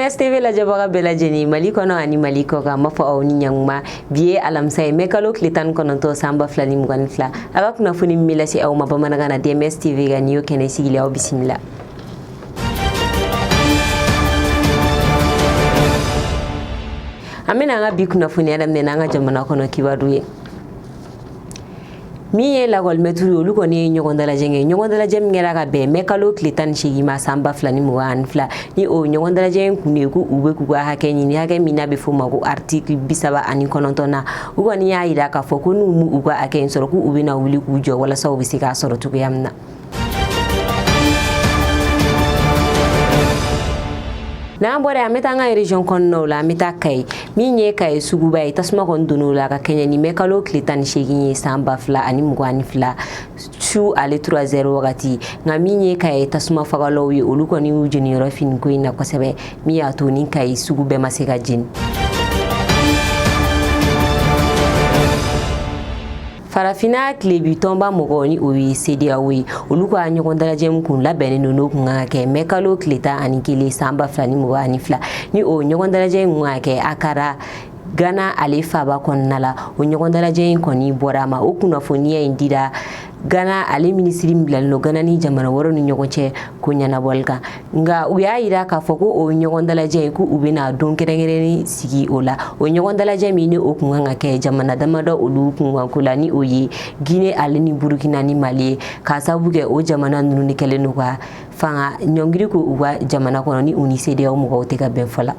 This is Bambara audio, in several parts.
DMS TV lajɛbaga bɛɛ lajɛlen Mali kɔnɔ ani Mali kɔ kan ma fɔ aw ni ɲanguma bi ye alamisa ye mai kalo tile 19 san 2022 a ka kunnafoni min bɛ lase aw ma bamanankan na DMS TV ka ni y'o kɛnɛ sigili aw bisimila. An bɛna an ka bi kunnafoniya daminɛ n'an ka jamana kɔnɔ kibaru ye. Min ye lakɔlimɛtiri ye olu kɔni ye ɲɔgɔn dalajɛ kɛ ɲɔgɔn dalajɛ min kɛra ka bɛn mai kalo tile 18 ma san 2022 ni o ɲɔgɔn dalajɛ in kun de ko u bɛ k'u ka hakɛ ɲini hakɛ min n'a bɛ fɔ ma ko article 39 na u kɔni y'a jira k'a fɔ ko n'u m'u ka hakɛ in sɔrɔ k'u bɛna wuli k'u jɔ walasa u bɛ se k'a sɔrɔ cogoya min na. N'an bɔra an bɛ taa an ka région kɔnɔnaw la an bɛ taa Kayi min ye Kayi suguba ye tasuma kɔni donn'o la ka kɛɲɛ ni mai kalo tile 18 ye san 2022 su ale 3h wagati nka min ye Kayi tasuma fagalaw ye olu kɔni y'u jeniyɔrɔ fini ko in na kosɛbɛ min y'a to ni Kayi sugu bɛɛ ma se ka jeni. Farafina tilebi tɔnba mɔgɔ ni o ye CEDEAO ye olu ka ɲɔgɔn dalajɛ min kun labɛnnen don n'o kun kan ka kɛ mai kalo tile 11 san 2022 ni o ɲɔgɔn dalajɛ in kun ka kɛ Akara Ghana ale faaba kɔnɔna la o ɲɔgɔn dalajɛ in kɔni bɔra a ma o kunnafoniya in dira Ghana ale minisiri min bilalen don Ghana ni jamana wɛrɛw ni ɲɔgɔn cɛ ko ɲɛnabɔli kan nka u y'a jira k'a fɔ ko o ɲɔgɔn dalajɛ in ko u bɛna don kɛrɛnkɛrɛnnen sigi o la o ɲɔgɔn dalajɛ min ni o kun kan ka kɛ jamana damadɔ olu kunkanko la ni o ye Guinée ale ni Burkina ni Mali ye k'a sababu kɛ o jamana ninnu de kɛlen don ka fanga ɲɔngiri ko u ka jamana kɔnɔ ni u ni CEDEAO mɔgɔw tɛ ka bɛn fɔ la.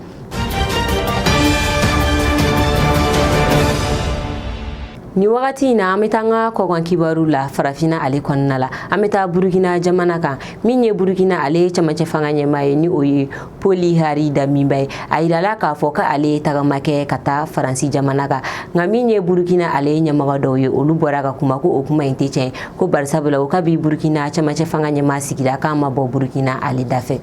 Ni wagati in na an bɛ taa an ka kɔkan kibaru la farafina ale kɔnɔna la an bɛ taa Burkina jamana kan min ye Burkina ale ye cɛmancɛ fanga ɲɛmaa ye ni o ye Poli Hari Damiba ye a yirala k'a fɔ ko ale ye tagama kɛ ka taa Faransi jamana kan nka min ye Burkina ale ye ɲɛmɔgɔ dɔw ye olu bɔra ka kuma ko o kuma in tɛ tiɲɛ ko barisabula o ka bi Burkina cɛmancɛ fanga ɲɛmaa sigira k'a ma bɔ Burkina ale dafɛ.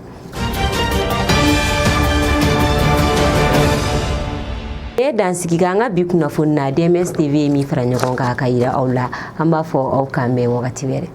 Dansigi kan ka bi kunnafoni na DMS TV ye min fara ɲɔgɔn kan ka yira aw la an b'a fɔ aw k'an bɛn wagati wɛrɛ.